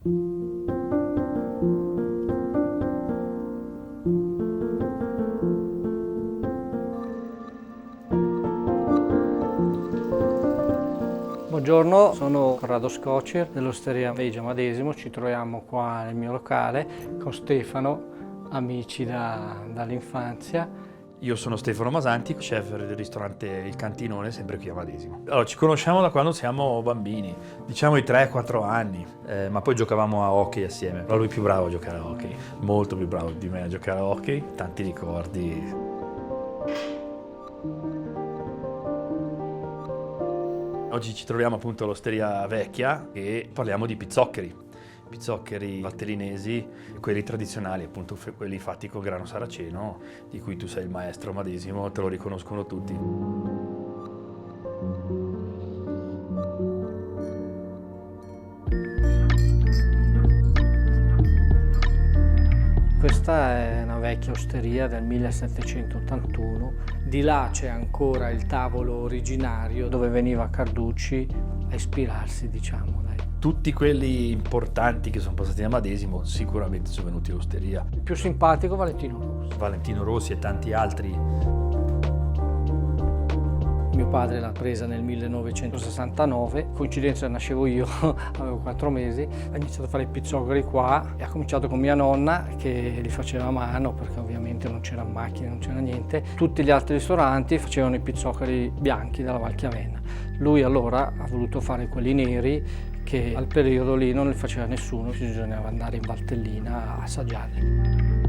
Buongiorno, sono Corrado Scoccer dell'Osteria Veigia Madesimo. Ci troviamo qua nel mio locale con Stefano, amici dall'infanzia. Io sono Stefano Masanti, chef del ristorante Il Cantinone, sempre qui a Madesimo. Allora, ci conosciamo da quando siamo bambini, diciamo i 3-4 anni, ma poi giocavamo a hockey assieme. Però lui più bravo a giocare a hockey, molto più bravo di me a giocare a hockey, tanti ricordi. Oggi ci troviamo appunto all'Osteria Vecchia e parliamo di pizzoccheri valtellinesi, quelli tradizionali, appunto quelli fatti con grano saraceno, di cui tu sei il maestro Madesimo, te lo riconoscono tutti. Questa è una vecchia osteria del 1781. Di là c'è ancora il tavolo originario dove veniva Carducci a ispirarsi, diciamo. Tutti quelli importanti che sono passati da Madesimo sicuramente sono venuti all'osteria. Il più simpatico Valentino Rossi. Valentino Rossi e tanti altri. Mio padre l'ha presa nel 1969, coincidenza nascevo io, avevo 4 mesi, ha iniziato a fare i pizzoccheri qua e ha cominciato con mia nonna che li faceva a mano perché ovviamente non c'era macchine, non c'era niente. Tutti gli altri ristoranti facevano i pizzoccheri bianchi della Val Chiavenna. Lui allora ha voluto fare quelli neri che al periodo lì non li faceva nessuno, bisognava andare in Valtellina a assaggiarli.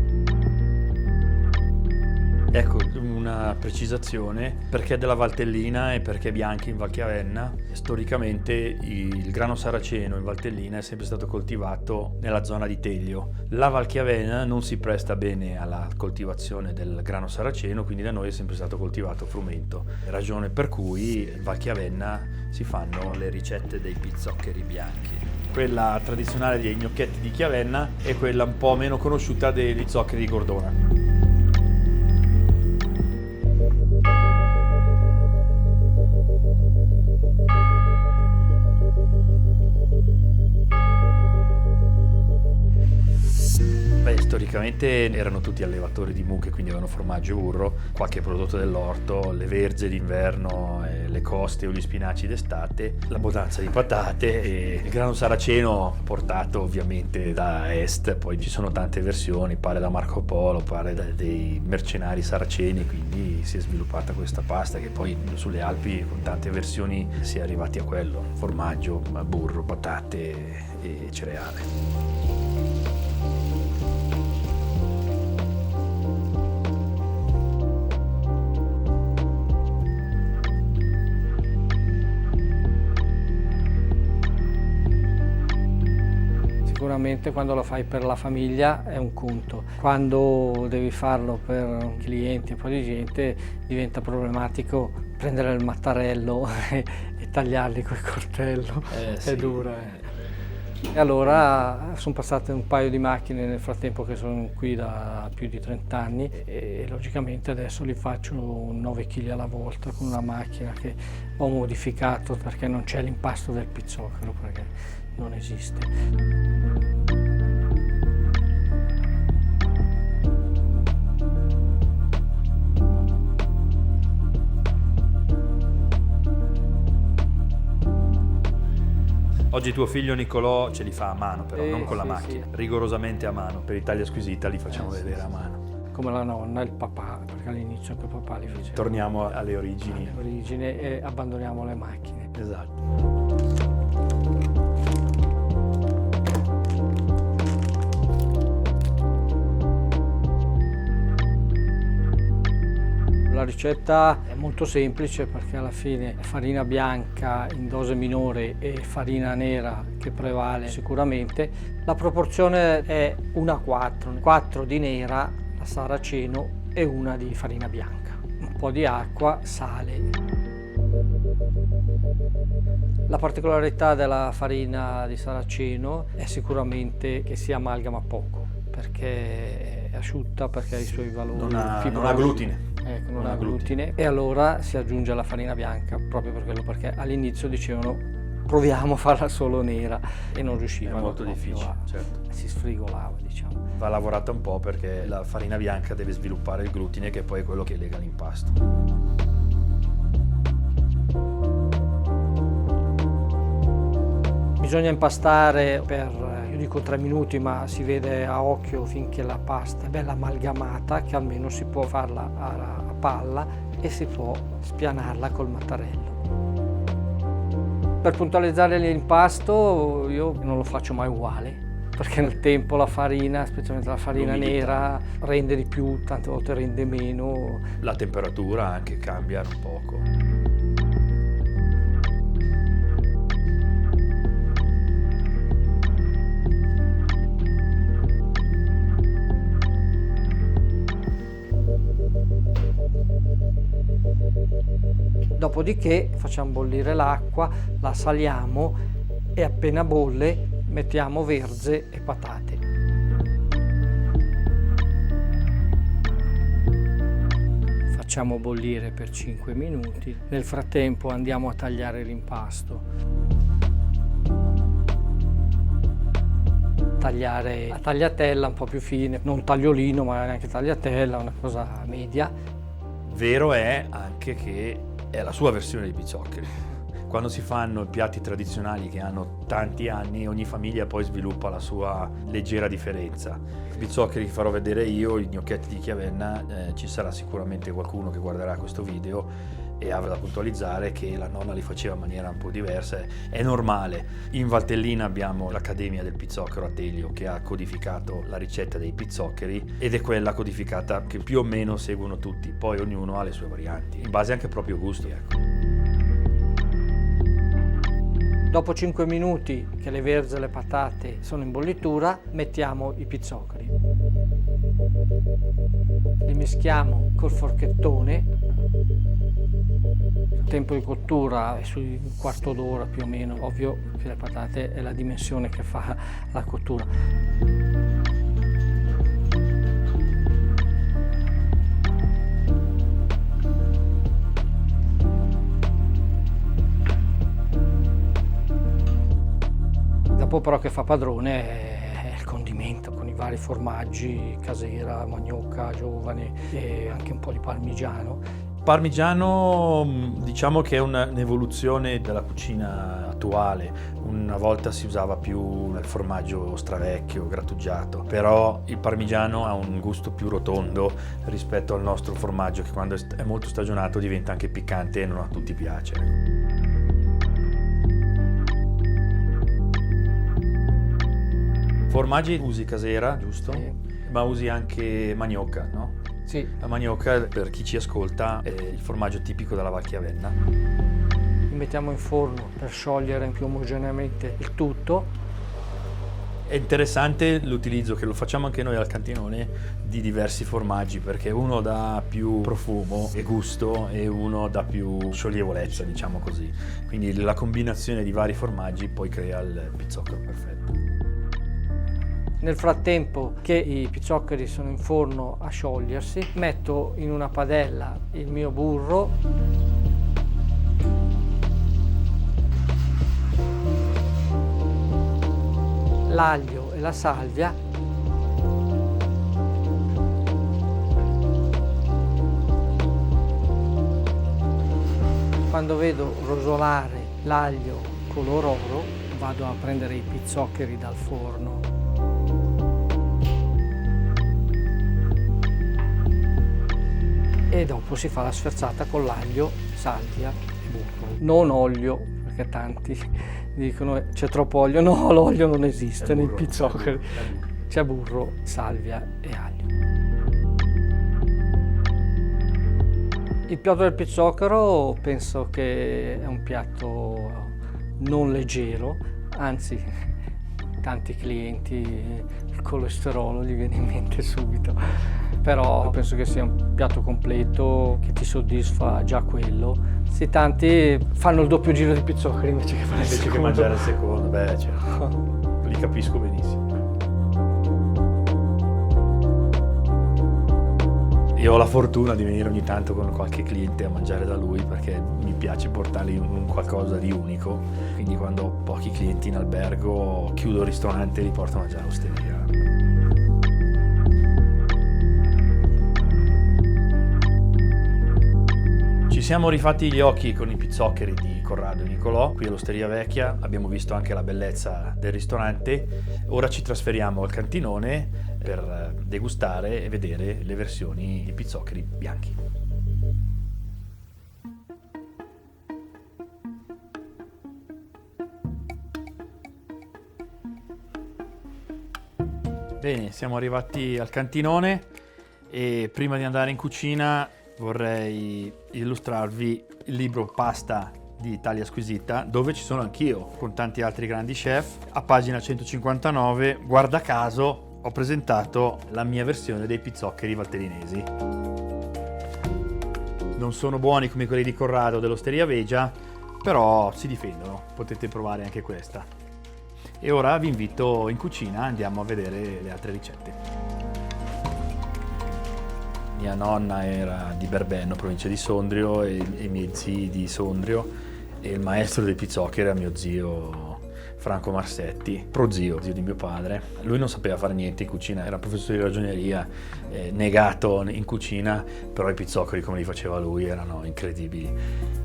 Ecco, una precisazione, perché della Valtellina e perché bianchi in Val Chiavenna. Storicamente il grano saraceno in Valtellina è sempre stato coltivato nella zona di Teglio. La Val Chiavenna non si presta bene alla coltivazione del grano saraceno, quindi da noi è sempre stato coltivato frumento. Ragione per cui in Val Chiavenna si fanno le ricette dei pizzoccheri bianchi. Quella tradizionale dei gnocchetti di Chiavenna e quella un po' meno conosciuta dei pizzoccheri di Gordona. Storicamente erano tutti allevatori di mucche, quindi avevano formaggio e burro, qualche prodotto dell'orto, le verze d'inverno, le coste o gli spinaci d'estate, l'abbondanza di patate e il grano saraceno portato ovviamente da est. Poi ci sono tante versioni, pare da Marco Polo, pare dei mercenari saraceni, quindi si è sviluppata questa pasta che poi sulle Alpi con tante versioni si è arrivati a quello, formaggio, burro, patate e cereale. Sicuramente quando lo fai per la famiglia è un conto, quando devi farlo per clienti e un po' di gente diventa problematico prendere il mattarello e tagliarli col coltello, Sì. è dura. E allora sono passate un paio di macchine nel frattempo che sono qui da più di 30 anni e logicamente adesso li faccio 9 kg alla volta con una macchina che ho modificato perché non c'è l'impasto del pizzocchero, perché non esiste. Oggi tuo figlio Nicolò ce li fa a mano, però non con la sì, macchina, sì. Rigorosamente a mano. Per Italia Squisita li facciamo vedere a mano. Come la nonna e il papà, perché all'inizio anche il papà li faceva. Torniamo alle origini. Origine e abbandoniamo le macchine. Esatto. La ricetta è molto semplice perché alla fine è farina bianca in dose minore e farina nera che prevale sicuramente. La proporzione è 1:4, 4 di nera, la saraceno, e 1 di farina bianca. Un po' di acqua, sale. La particolarità della farina di saraceno è sicuramente che si amalgama poco, perché è asciutta, perché ha i suoi valori Non ha fibrosi. glutine. Ecco, non ha glutine. E allora si aggiunge la farina bianca proprio per quello, perché all'inizio dicevano proviamo a farla solo nera e non riuscivano. È molto proprio difficile, certo. Si sfrigolava, diciamo. Va lavorata un po' perché la farina bianca deve sviluppare il glutine, che poi è quello che lega l'impasto. Bisogna impastare per, io dico 3 minuti, ma si vede a occhio finché la pasta è bella amalgamata, che almeno si può farla a palla e si può spianarla col mattarello. Per puntualizzare l'impasto io non lo faccio mai uguale, perché nel tempo la farina, specialmente la farina nera, rende di più, tante volte rende meno. La temperatura anche cambia un poco. Dopodiché facciamo bollire l'acqua, la saliamo e appena bolle mettiamo verze e patate. Facciamo bollire per 5 minuti. Nel frattempo andiamo a tagliare l'impasto. Tagliare a tagliatella un po' più fine, non tagliolino ma neanche tagliatella, una cosa media. Vero è anche che è la sua versione dei pizzoccheri. Quando si fanno piatti tradizionali che hanno tanti anni, ogni famiglia poi sviluppa la sua leggera differenza. I pizzoccheri che farò vedere io, i gnocchetti di Chiavenna, ci sarà sicuramente qualcuno che guarderà questo video e avrà da puntualizzare che la nonna li faceva in maniera un po' diversa. È normale. In Valtellina abbiamo l'Accademia del Pizzocchero a Telio, che ha codificato la ricetta dei pizzoccheri ed è quella codificata che più o meno seguono tutti. Poi ognuno ha le sue varianti, in base anche al proprio gusto, ecco. Dopo 5 minuti che le verze e le patate sono in bollitura, mettiamo i pizzoccheri. Li mischiamo col forchettone. Il tempo di cottura è sui un quarto d'ora più o meno, ovvio che le patate è la dimensione che fa la cottura. Dopo però che fa padrone è il condimento con i vari formaggi, casera, manioca, giovane e anche un po' di parmigiano. Parmigiano diciamo che è un'evoluzione della cucina attuale. Una volta si usava più il formaggio stravecchio, grattugiato, però il parmigiano ha un gusto più rotondo rispetto al nostro formaggio, che quando è molto stagionato diventa anche piccante e non a tutti piace. Formaggi usi casera, giusto? Sì. Ma usi anche manioca, no? Sì. La manioca, per chi ci ascolta, è il formaggio tipico della Val Chiavenna. Li mettiamo in forno per sciogliere più omogeneamente il tutto. È interessante l'utilizzo, che lo facciamo anche noi al cantinone, di diversi formaggi, perché uno dà più profumo e gusto e uno dà più scioglievolezza, diciamo così. Quindi la combinazione di vari formaggi poi crea il pizzocchero perfetto. Nel frattempo che i pizzoccheri sono in forno a sciogliersi, metto in una padella il mio burro, l'aglio e la salvia, quando vedo rosolare l'aglio color oro vado a prendere i pizzoccheri dal forno. E dopo si fa la sferzata con l'aglio, salvia e burro. Non olio, perché tanti dicono c'è troppo olio. No, l'olio non esiste nei pizzoccheri. C'è burro, salvia e aglio. Il piatto del pizzocchero penso che è un piatto non leggero, anzi tanti clienti il colesterolo gli viene in mente subito. Però penso che sia un piatto completo che ti soddisfa già quello. Se tanti fanno il doppio giro di pizzoccheri invece che fare il secondo. Che mangiare il secondo, beh certo, li capisco benissimo. Io ho la fortuna di venire ogni tanto con qualche cliente a mangiare da lui perché mi piace portargli un qualcosa di unico. Quindi quando ho pochi clienti in albergo chiudo il ristorante e li porto a mangiare all'osteria. Ci siamo rifatti gli occhi con i pizzoccheri di Corrado e Nicolò, qui all'Osteria Vecchia. Abbiamo visto anche la bellezza del ristorante. Ora ci trasferiamo al cantinone per degustare e vedere le versioni di pizzoccheri bianchi. Bene, siamo arrivati al cantinone e prima di andare in cucina vorrei illustrarvi il libro Pasta di Italia Squisita, dove ci sono anch'io con tanti altri grandi chef. A pagina 159, guarda caso, ho presentato la mia versione dei pizzoccheri valtellinesi. Non sono buoni come quelli di Corrado dell'Osteria Vegia, però si difendono, potete provare anche questa. E ora vi invito in cucina, andiamo a vedere le altre ricette. Mia nonna era di Berbenno, provincia di Sondrio, e i miei zii di Sondrio, e il maestro dei pizzoccheri era mio zio Franco Marsetti, prozio, zio di mio padre. Lui non sapeva fare niente in cucina, era professore di ragioneria, negato in cucina, però i pizzoccheri come li faceva lui erano incredibili.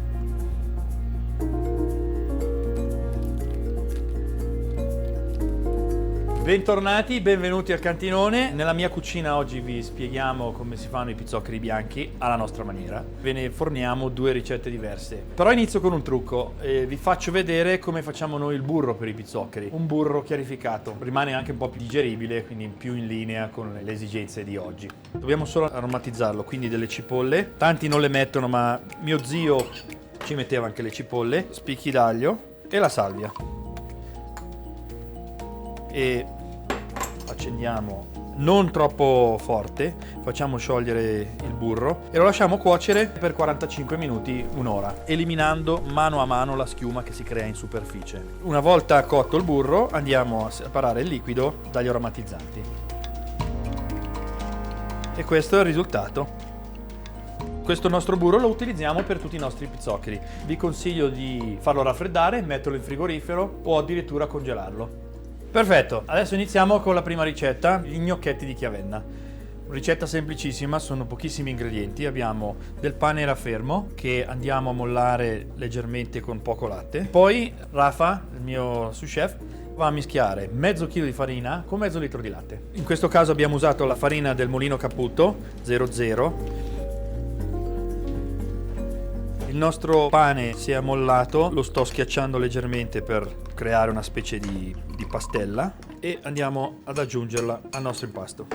Bentornati, benvenuti al cantinone. Nella mia cucina oggi vi spieghiamo come si fanno i pizzoccheri bianchi alla nostra maniera. Ve ne forniamo due ricette diverse. Però inizio con un trucco. Vi faccio vedere come facciamo noi il burro per i pizzoccheri. Un burro chiarificato. Rimane anche un po' più digeribile, quindi più in linea con le esigenze di oggi. Dobbiamo solo aromatizzarlo, quindi delle cipolle. Tanti non le mettono, ma mio zio ci metteva anche le cipolle, spicchi d'aglio e la salvia. E accendiamo non troppo forte, facciamo sciogliere il burro e lo lasciamo cuocere per 45 minuti, un'ora, eliminando mano a mano la schiuma che si crea in superficie. Una volta cotto il burro andiamo a separare il liquido dagli aromatizzanti. E questo è il risultato. Questo nostro burro lo utilizziamo per tutti i nostri pizzoccheri. Vi consiglio di farlo raffreddare, metterlo in frigorifero o addirittura congelarlo. Perfetto, adesso iniziamo con la prima ricetta, gli gnocchetti di Chiavenna. Ricetta semplicissima, sono pochissimi ingredienti. Abbiamo del pane raffermo che andiamo a mollare leggermente con poco latte. Poi Rafa, il mio sous chef, va a mischiare mezzo chilo di farina con mezzo litro di latte. In questo caso abbiamo usato la farina del Molino Caputo 00. Il nostro pane si è ammollato, lo sto schiacciando leggermente per creare una specie di pastella e andiamo ad aggiungerla al nostro impasto.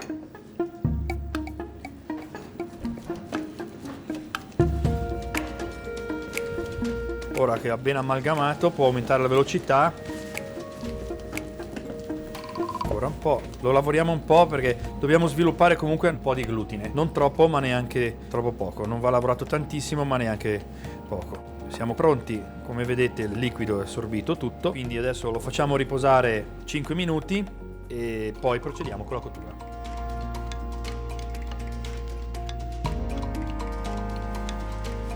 Ora che ha ben amalgamato può aumentare la velocità. Ancora un po', lo lavoriamo un po' perché dobbiamo sviluppare comunque un po' di glutine, non troppo ma neanche troppo poco, non va lavorato tantissimo ma neanche poco. Siamo pronti, come vedete il liquido è assorbito tutto, quindi adesso lo facciamo riposare 5 minuti e poi procediamo con la cottura.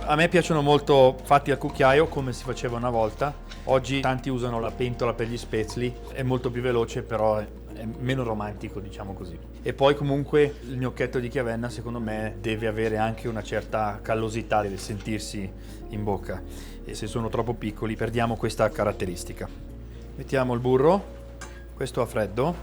A me piacciono molto fatti al cucchiaio come si faceva una volta. Oggi tanti usano la pentola per gli spezzli, è molto più veloce però è meno romantico, diciamo così. E poi comunque il gnocchetto di Chiavenna secondo me deve avere anche una certa callosità, deve sentirsi in bocca e se sono troppo piccoli perdiamo questa caratteristica. Mettiamo il burro, questo a freddo.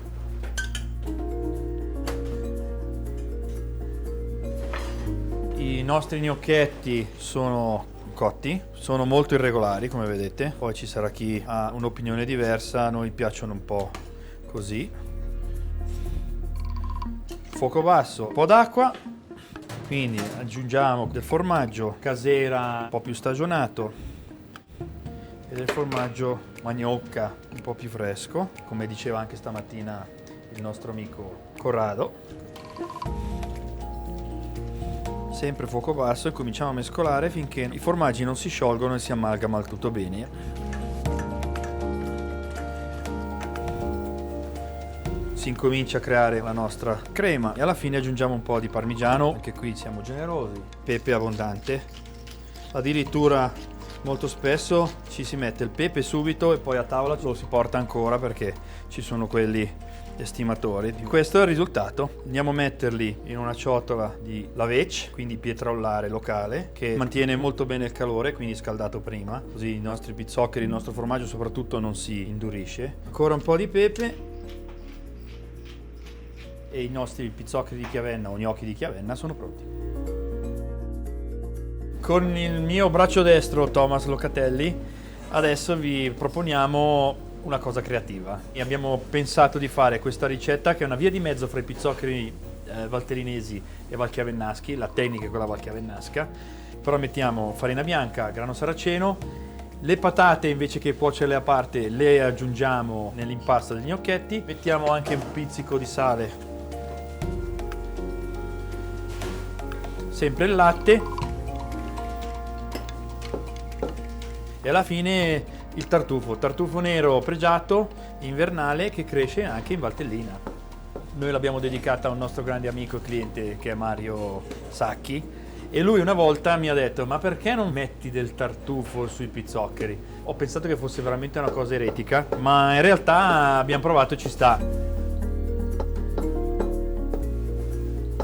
I nostri gnocchetti sono cotti, sono molto irregolari come vedete, poi ci sarà chi ha un'opinione diversa, a noi piacciono un po' così. Fuoco basso, un po' d'acqua, quindi aggiungiamo del formaggio casera un po' più stagionato e del formaggio Magnocca un po' più fresco, come diceva anche stamattina il nostro amico Corrado. Sempre fuoco basso e cominciamo a mescolare finché i formaggi non si sciolgono e si amalgama il tutto bene. si incomincia a creare la nostra crema e alla fine aggiungiamo un po' di parmigiano, anche qui siamo generosi, pepe abbondante, addirittura molto spesso ci si mette il pepe subito e poi a tavola lo si porta ancora perché ci sono quelli estimatori. Questo è il risultato. Andiamo a metterli in una ciotola di laveç, quindi pietraolare locale, che mantiene molto bene il calore, quindi scaldato prima, così i nostri pizzoccheri, il nostro formaggio soprattutto non si indurisce. Ancora un po' di pepe e i nostri pizzoccheri di Chiavenna o gnocchi di Chiavenna sono pronti. Con il mio braccio destro, Thomas Locatelli, adesso vi proponiamo una cosa creativa. E abbiamo pensato di fare questa ricetta che è una via di mezzo fra i pizzoccheri valtellinesi e valchiavennaschi, la tecnica è quella valchiavennasca, però mettiamo farina bianca, grano saraceno, le patate invece che cuocerle a parte le aggiungiamo nell'impasto degli gnocchetti, mettiamo anche un pizzico di sale, sempre il latte e alla fine il tartufo nero pregiato invernale che cresce anche in Valtellina. Noi l'abbiamo dedicata a un nostro grande amico e cliente che è Mario Sacchi e lui una volta mi ha detto: ma perché non metti del tartufo sui pizzoccheri? Ho pensato che fosse veramente una cosa eretica, ma in realtà abbiamo provato e ci sta.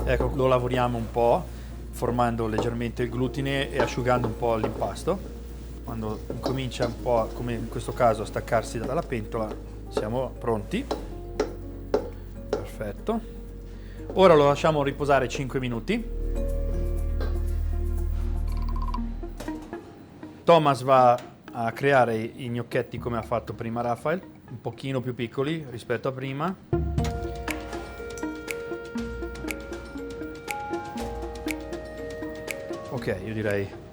Ecco, lo lavoriamo un po' formando leggermente il glutine e asciugando un po' l'impasto. Quando comincia un po', come in questo caso, a staccarsi dalla pentola, siamo pronti. Perfetto. Ora lo lasciamo riposare 5 minuti. Thomas va a creare i gnocchetti come ha fatto prima Raphael, un pochino più piccoli rispetto a prima. Ok, io direi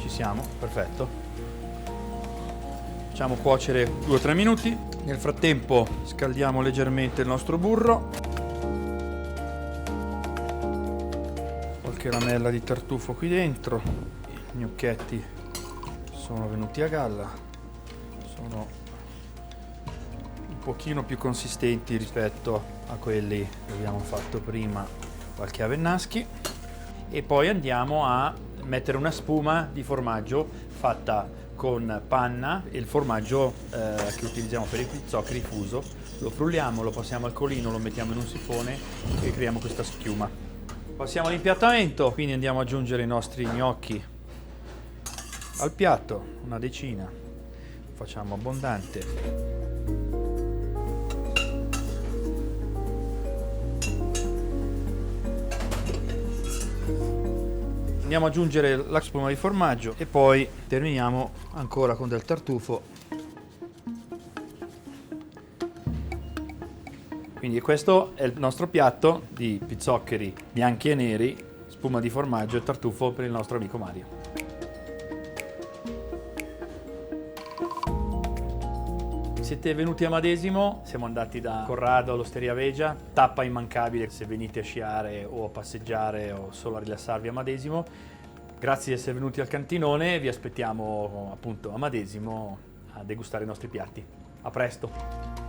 ci siamo, perfetto. Facciamo cuocere 2 o 3 minuti. Nel frattempo scaldiamo leggermente il nostro burro. Qualche lamella di tartufo qui dentro. I gnocchetti sono venuti a galla. Sono un pochino più consistenti rispetto a quelli che abbiamo fatto prima, valchiavennaschi. E poi andiamo a mettere una spuma di formaggio fatta con panna e il formaggio che utilizziamo per i pizzoccheri fuso. Lo frulliamo, lo passiamo al colino, lo mettiamo in un sifone e creiamo questa schiuma. Passiamo all'impiattamento, quindi andiamo ad aggiungere i nostri gnocchi al piatto, una decina, facciamo abbondante. Andiamo ad aggiungere la spuma di formaggio e poi terminiamo ancora con del tartufo. Quindi questo è il nostro piatto di pizzoccheri bianchi e neri, spuma di formaggio e tartufo per il nostro amico Mario. Siete venuti a Madesimo, siamo andati da Corrado all'Osteria Vegia, tappa immancabile se venite a sciare o a passeggiare o solo a rilassarvi a Madesimo. Grazie di essere venuti al cantinone, vi aspettiamo appunto a Madesimo a degustare i nostri piatti. A presto!